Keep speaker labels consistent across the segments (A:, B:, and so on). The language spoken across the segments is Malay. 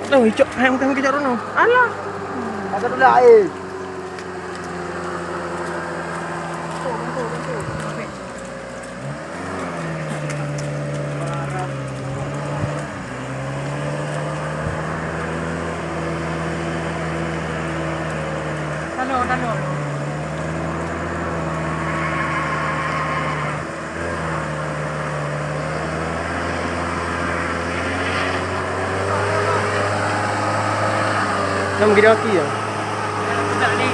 A: Đâu hijau, hai orang hijau rono. Alah.
B: Agak dulu air.
A: Talo. Nama gede hati ya. Budak ni.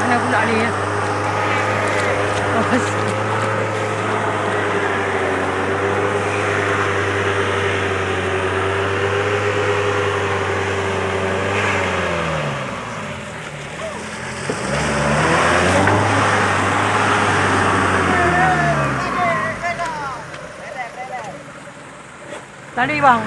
A: Mana budak ni ya? Awas. Tadi bang.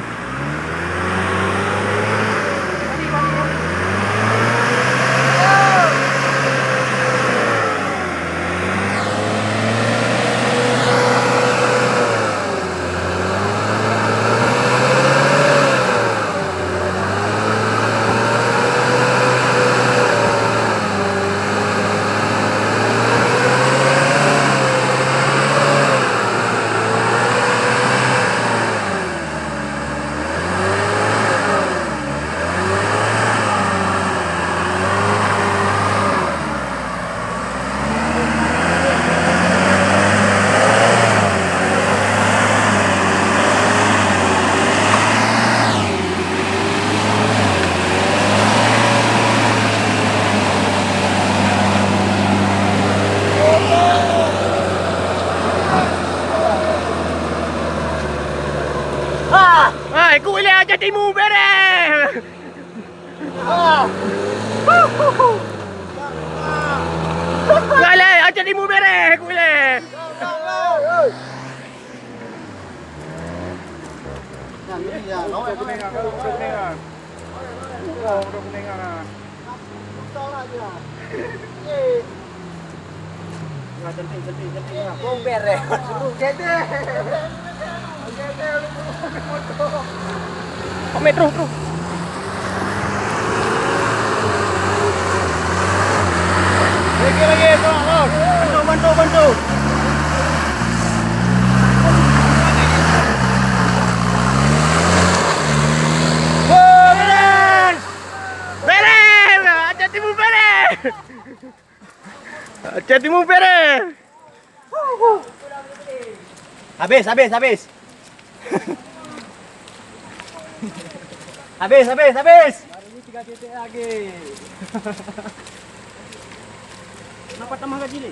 A: Ikut boleh ajar timu beres. Boleh ajar timu beres. Ikut boleh.
B: Udah kuning ah. Cantik. Kau beres.
A: Kok metro tu?
B: Lagi, tolong. Bantu.
A: Beres! Ajar timu beres! Ajar timu beres!
B: Habis. Habis. Hari ini 3 titik lagi.
A: Kenapa tambah gaji ni?